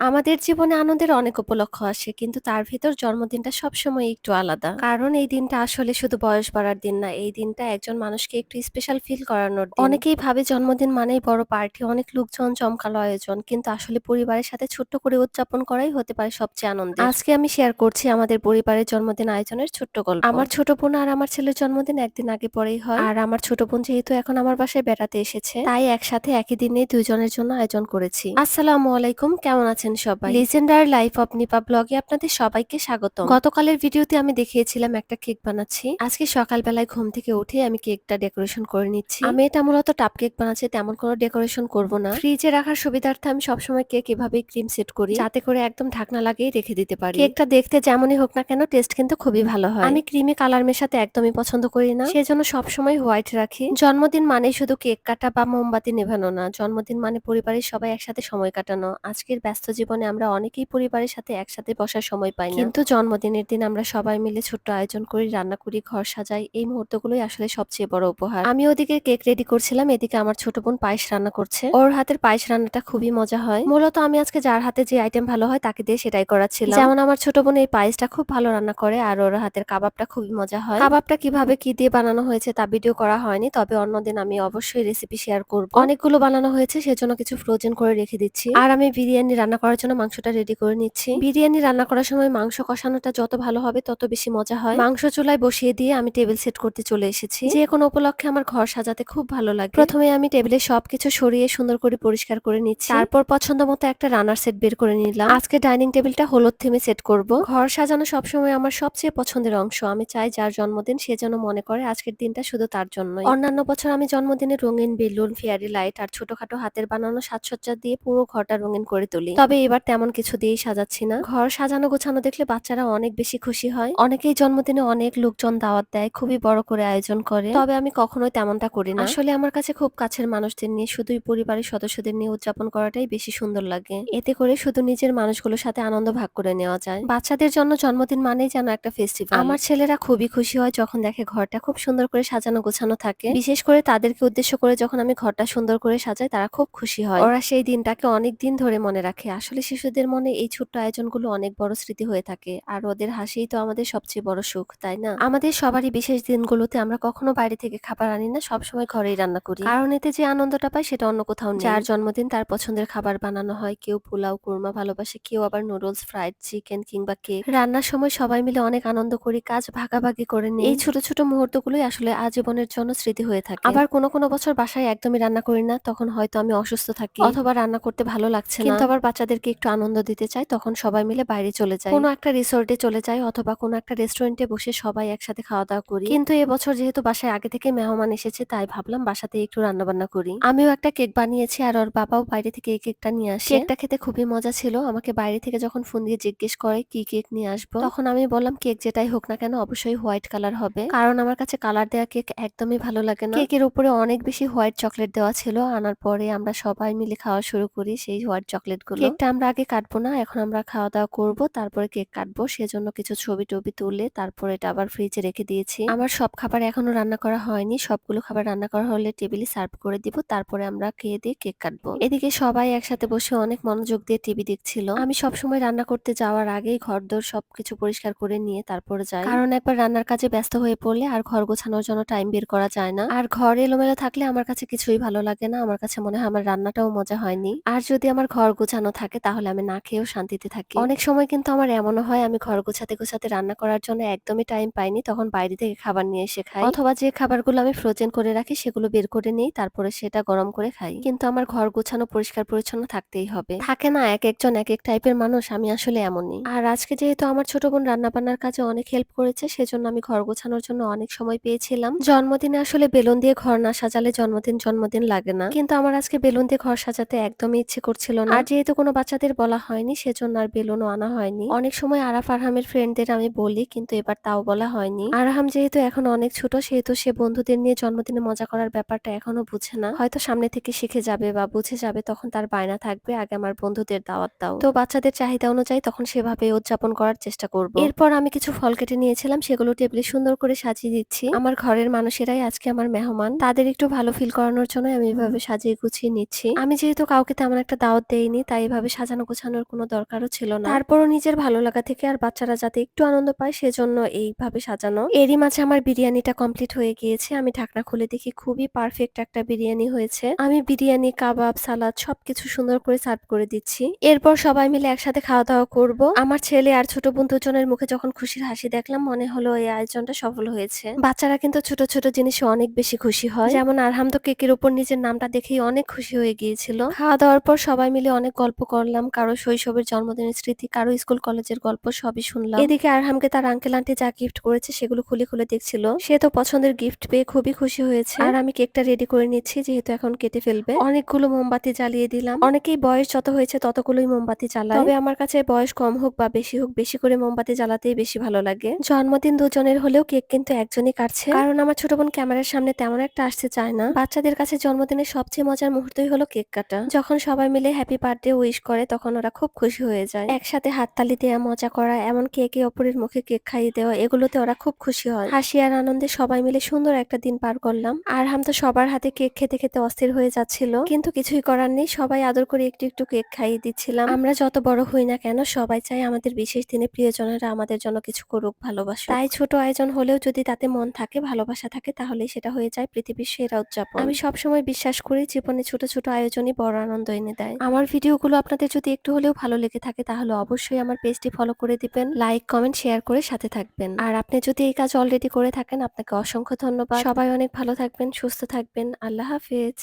আমাদের জীবনে আনন্দের অনেক উপলক্ষ আসে, কিন্তু তার ভেতর জন্মদিনটা সবসময় একটু আলাদা। কারণ এই দিনটা আসলে শুধু বয়স বাড়ার দিন না, এই দিনটা একজন মানুষকে একটু স্পেশাল ফিল করানোর দিন। অনেকেই ভাবে জন্মদিন মানেই বড় পার্টি, অনেক লোকজন, জমকালো আয়োজন, কিন্তু আসলে পরিবারের সাথে ছোট্ট করে উদযাপন করাই হতে পারে সবচেয়ে আনন্দের। আজকে আমি শেয়ার করছি আমাদের পরিবারের জন্মদিন আয়োজনের ছোট্ট গল্প। আমার ছোট বোন আর আমার ছেলের জন্মদিন একদিন আগে পরেই হয়, আর আমার ছোট বোন যেহেতু এখন আমার বাসায় বেড়াতে এসেছে, তাই একসাথে একই দিনে দুইজনের জন্য আয়োজন করেছি। আসসালামু আলাইকুম, কেমন আছেন সবাই? লিজেন্ডার লাইফ অফ নিপা ব্লগে আপনাদের সবাইকে স্বাগতম। গতকালের ভিডিওতে আমি দেখিয়েছিলাম একটা কেক বানাচ্ছি। আজকে সকালবেলায় ঘুম থেকে উঠে আমি কেকটা ডেকোরেশন করে নিচ্ছি। আমি এটা মূলত টাপ কেক বানাচ্ছি, তেমন কোনো ডেকোরেশন করব না। ফ্রিজে রাখার সুবিধার্থে আমি সবসময় কেক এভাবেই ক্রিম সেট করি, যাতে করে একদম ঢাকনা লাগিয়ে রেখে দিতে পারি। কেকটা দেখতে যেমনই হোক না কেন, টেস্ট কিন্তু খুবই ভালো হয়। আমি ক্রিমি কালার মেশাতে একদমই পছন্দ করি না, সেজন্য সবসময় হোয়াইট রাখি। জন্মদিন মানে শুধু কেক কাটা বা মোমবাতি নেভানো না, জন্মদিন মানে পরিবারের সবাই একসাথে সময় কাটানো। আজকের ব্যস্ত জীবনে আমরা অনেকেই পরিবারের সাথে একসাথে বসার সময় পাই না, কিন্তু জন্মদিনের দিন আমরা সবাই মিলে ছোট্ট আয়োজন করি, রান্না করি, ঘর সাজাই। এই মুহূর্তগুলোই আসলে সবচেয়ে বড় উপহার। আমি ওদিকে কেক রেডি করছিলাম, এদিকে আমার ছোট বোন পায়েস রান্না করছে। ওর হাতের পায়েস রান্নাটা খুবই মজা হয়। মূলত আমি আজকে যার হাতে যে আইটেম ভালো হয় তাকে দিয়ে সেটাই করাচ্ছিলাম। যেমন আমার ছোট বোন এই পায়েসটা খুব ভালো রান্না করে, আর ওর হাতের কাবাবটা খুবই মজা হয়। কাবাবটা কিভাবে কি দিয়ে বানানো হয়েছে তা ভিডিও করা হয়নি, তবে অন্যদিন আমি অবশ্যই রেসিপি শেয়ার করব। অনেকগুলো বানানো হয়েছে, সেজন্য কিছু ফ্রোজেন করে রেখে দিচ্ছি। আর আমি বিরিয়ানি রান্না করার জন্য মাংসটা রেডি করে নিচ্ছি। বিরিয়ানি রান্না করার সময় মাংস কষানোটা যত ভালো হবে তত বেশি মজা হয়। মাংস চুলায় বসিয়ে দিয়ে আমি টেবিল সেট করতে চলে এসেছি। যে কোনো উপলক্ষে আমার ঘর সাজাতে খুব ভালো লাগে। প্রথমে আমি টেবিলে সবকিছু সরিয়ে সুন্দর করে পরিষ্কার করে নিচ্ছি, তারপর পছন্দ মতো একটা রান্নার সেট বের করে নিলাম। আজকে ডাইনিং টেবিলটা হলুদ থিমে সেট করব। ঘর সাজানো সবসময় আমার সবচেয়ে পছন্দের অংশ। আমি চাই যার জন্মদিন সে যেন মনে করে আজকের দিনটা শুধু তার জন্যই। অন্যান্য বছর আমি জন্মদিনে রঙিন বেলুন, ফেয়ারি লাইট আর ছোটখাটো হাতের বানানো সাজসজ্জা দিয়ে পুরো ঘরটা রঙিন করে তুলি, তবে এবার তেমন কিছু দিয়েই সাজাচ্ছি না। ঘর সাজানো গোছানো দেখলে বাচ্চারা অনেক বেশি খুশি হয়। অনেকেই জন্মদিনে অনেক লোকজন দাওয়াত দেয়, খুবই বড় করে আয়োজন করে, তবে আমি কখনোই তেমনটা করি না। আসলে আমার কাছে খুব কাছের মানুষদের নিয়ে, শুধুই পরিবারের সদস্যদের নিয়ে উদযাপন করাটাই বেশি সুন্দর লাগে। এতে করে শুধু নিজের মানুষগুলোর সাথে আনন্দ ভাগ করে নেওয়া যায়। বাচ্চাদের জন্য জন্মদিন মানেই যেন একটা ফেস্টিভ্যাল। আমার ছেলেরা খুবই খুশি হয় যখন দেখে ঘরটা খুব সুন্দর করে সাজানো গোছানো থাকে। বিশেষ করে তাদেরকে উদ্দেশ্য করে যখন আমি ঘরটা সুন্দর করে সাজাই, তারা খুব খুশি হয়। ওরা সেই দিনটাকে অনেক দিন ধরে মনে রাখে। আসলে শিশুদের মনে এই ছোট্ট আয়োজনগুলো অনেক বড় স্মৃতি হয়ে থাকে, আর ওদের হাসিই তো আমাদের সবচেয়ে বড় সুখ, তাই না? আমাদের সবারই বিশেষ দিনগুলোতে আমরা কখনো বাইরে থেকে খাবার আনি না, সবসময় ঘরেই রান্না করি, কারণ এতে যে আনন্দটা পাই সেটা অন্য কোথাও নেই। যার জন্মদিন তার পছন্দের খাবার বানানো হয়, কেউ পোলাও কুরমা ভালোবাসে, কেউ আবার নুডলস, ফ্রাইড চিকেন কিংবা কেক। রান্নার সময় সবাই মিলে অনেক আনন্দ করি, কাজ ভাগাভাগি করে নিই। এই ছোট ছোট মুহূর্তগুলোই আসলে আজীবনের জন্য স্মৃতি হয়ে থাকে। আবার কোনো কোনো বছর বাসায় একদমই রান্না করি না, তখন হয়তো আমি অসুস্থ থাকি অথবা রান্না করতে ভালো লাগছে না, কিন্তু আবার বাচ্চাদেরকে একটু আনন্দ দিতে চাই, তখন সবাই মিলে বাইরে চলে যাই, কোনো একটা রিসোর্টে চলে যাই অথবা কোনো একটা রেস্টুরেন্টে বসে সবাই একসাথে খাওয়া দাওয়া করি। কিন্তু এবছর যেহেতু বাসায় আগে থেকে মেহমান এসেছে, তাই ভাবলাম বাসাতে একটু রান্না বান্না করি। আমিও একটা কেক বানিয়েছি, আর ওর বাবাও বাইরে থেকে এই কেকটা নিয়ে আসে। কেকটা খেতে খুবই মজা ছিল। আমাকে বাইরে থেকে যখন ফোন দিয়ে জিজ্ঞেস করে কি কেক নিয়ে আসবো, তখন আমি বললাম কেক যেটাই হোক না কেন অবশ্যই হোয়াইট কালার হবে, কারণ আমার কাছে কালার দেওয়া কেক একদমই ভালো লাগে না। কেকের উপরে অনেক বেশি হোয়াইট চকলেট দেওয়া ছিল। আনার পরে আমরা সবাই মিলে খাওয়া শুরু করি সেই হোয়াইট চকলেট গুলো। কেকটা আমরা আগে কাটবো না, এখন আমরা খাওয়া দাওয়া করবো, তারপরে কেক কাটবো। সেজন্য কিছু ছবি টবি তুলে তারপরে এটা আবার ফ্রিজে রেখে দিয়েছি। আমার সব খাবার এখনো রান্না করা হয়নি, সবগুলো খাবার রান্না করা হলে টেবিলে সার্ভ করে দিব, তারপরে আমরা খেয়ে দিয়ে কেক কাটবো। এদিকে সবাই একসাথে বসে অনেক মনোযোগ দিয়ে টিভি দেখছিল। আমি সবসময় রান্না করতে যাওয়ার আগেই ঘরদোর সবকিছু পরিষ্কার করে নিয়ে তারপরে যাই, কারণ একবার রান্নার কাজে ব্যস্ত হয়ে পড়লে আর ঘর গোছানোর জন্য টাইম বের করা যায় না। আর ঘর এলোমেলো থাকলে আমার কাছে কিছুই ভালো লাগে না, আমার কাছে মনে হয় আমার রান্নাটাও মজা হয়নি। আর যদি আমার ঘর গোছানো থাকে তাহলে আমি না খেয়েও শান্তিতে থাকি। অনেক সময় কিন্তু আমার এমনও হয় আমি ঘর গোছাতে গোছাতে রান্না করার জন্য একদমই টাইম পাইনি, তখন বাইরে থেকে খাবার নিয়ে এসে খাই, অথবা যে খাবারগুলো আমি ফ্রোজেন করে রাখি সেগুলো বের করে নিই, তারপরে সেটা গরম করে খাই। কিন্তু আমার ঘর গোছানো পরিষ্কার পরিচ্ছন্ন থাকতেই হবে। থাকে না এক একজন এক এক টাইপের মানুষ, আমি আসলে এমনই। আর আজকে যেহেতু আমার ছোট বোন রান্না বান্নার কাজে অনেক হেল্প করেছে, সেজন্য আমি ঘর গোছানোর জন্য অনেক সময় পেয়েছিলাম। জন্মদিনে আসলে বেলুন দিয়ে ঘর না সাজালে জন্মদিন জন্মদিন লাগে না, কিন্তু আমার আজকে বেলুন দিয়ে ঘর সাজাতে একদমই ইচ্ছে করছিল না। আর যেহেতু কোনো বাচ্চাদের বলা হয়নি, সেজন্য আর বেলুনও আনা হয়নি। অনেক সময় আরাফ আরহামের ফ্রেন্ডদের আমি বলি, কিন্তু এবার তাও বলা হয়নি। আরহাম যেহেতু এখন অনেক ছোট, সেহেতু সে বন্ধুদের নিয়ে জন্মদিনে মজা করার ব্যাপারটা এখনো বুঝে না। হয়তো সামনে থেকে শিখে যাবে বা বুঝে যাবে, তখন তার বায়না থাকবে আগে আমার বন্ধুদের দাওয়াত দাও। তো বাচ্চাদের চাহিদা অনুযায়ী তখন সেভাবে উদযাপন করার চেষ্টা করব। এরপর আমি কিছু ফল কেটে নিয়েছিলাম, সেগুলো টেবিলে সুন্দর করে সাজিয়ে দিচ্ছি। আমার ঘরের মানুষেরাই আজকে আমার মেহমান, তাদের একটু ভালো ফিল করানোর জন্য আমি এভাবে সাজিয়ে গুছিয়ে নিচ্ছি। আমি যেহেতু কাউকে তেমন একটা দাওয়াত দেইনি, তাই এভাবে সাজানো গোছানোর কোনো দরকারও ছিল না। তারপরও নিজের ভালো লাগা থেকে আর বাচ্চারা যাতে একটু আনন্দ পায় সেজন্য এইভাবে সাজানো। এরই মাঝে আমার বিরিয়ানিটা কমপ্লিট হয়ে গিয়েছে। আমি ঢাকনা খুলে দেখি খুবই পারফেক্ট একটা বিরিয়ানি হয়েছে। আমি বিরিয়ানি, কাবাব, সালাদ সবকিছু সুন্দর করে সার্ভ করে দিচ্ছি। এরপর সবাই মিলে একসাথে খাওয়া দাওয়া করব। আমার ছেলে আর ছোট বোন দুজনের মুখে যখন খুশির হাসি দেখলাম মনে হলো এই আয়োজনটা সফল হয়েছে। বাচ্চারা কিন্তু ছোট ছোট জিনিসে অনেক বেশি খুশি হয়। যেমন আরহাম তো কেকের উপর নিজের নামটা দেখেই অনেক খুশি হয়ে গিয়েছিল। খাওয়া দাওয়ার পর সবাই মিলে অনেক গল্প করলাম। কারো শৈশবের জন্মদিনের স্মৃতি, কারো স্কুল কলেজের গল্প সবই শুনলাম। এদিকে আরহামকে তার আঙ্কেল আন্টি যা গিফট করেছে সেগুলো খুলে খুলে দেখছিল। সে তো পছন্দের গিফট পেয়ে খুবই খুশি হয়েছে। আর আমি কেকটা রেডি করে নিচ্ছি যেহেতু এখন কেটে ফেলবে। অনেকগুলো মোমবাতি জ্বালিয়ে দিলাম। অনেকেই বয়স যত হয়েছে ততগুলোই মোমবাতি জ্বালায়, তবে আমার কাছে বয়স কম হোক বা বেশি হোক, বেশি করে মোমবাতি জ্বালাতেই বেশি ভালো লাগে। জন্মদিন দুজনের হলেও কেক কিন্তু একজনই কাটছে, কারণ আমার ছোট বোন ক্যামেরার সামনে তেমন একটা আসতে চায় না। বাচ্চাদের কাছে জন্মদিনের সবচেয়ে মজার মুহূর্তই হলো কেক কাটা। যখন সবাই মিলে হ্যাপি বার্থডে উইশ করে তখন ওরা খুব খুশি হয়ে যায়। একসাথে হাততালি দেওয়া, মজা করা, এমনকি একে অপরের মুখে কেক খাইয়ে দেওয়া, এগুলোতে ওরা খুব খুশি হয়। হাসি আর আনন্দে সবাই মিলে সুন্দর একটা দিন পার করলাম। আরহাম তো সবার হাতে কেক খেতে খেতে অস্থির হয়ে যাচ্ছিল, কিন্তু কিছুই করার নেই, সবাই আদর করে একটু একটু কেক খাইয়ে দিচ্ছিলাম। আমরা যত বড় হই না কেন সবাই চাই আমাদের বিশেষ দিনে প্রিয়জনেরা আমাদের জন্য কিছু করুক, ভালোবাসুক। তাই ছোট আয়োজন হলেও যদি তাতে মন থাকে, ভালোবাসা থাকে, তাহলে সেটা হয়ে যায় পৃথিবীর সেরা উদযাপন। আমি সবসময় বিশ্বাস করি জীবনে ছোট ছোট আয়োজনই বড় আনন্দ এনে দেয়। আমার ভিডিওগুলো আপনাদের যদি একটু হলেও ভালো লেগে থাকে তাহলে অবশ্যই আমার পেজটি ফলো করে দিবেন, লাইক, কমেন্ট, শেয়ার করে সাথে থাকবেন। আর আপনি যদি এই কাজ অলরেডি করে থাকেন আপনাকে অসংখ্য ধন্যবাদ। সবাই অনেক ভালো থাকবেন, সুস্থ থাকবেন। আল্লাহ হাফেজ।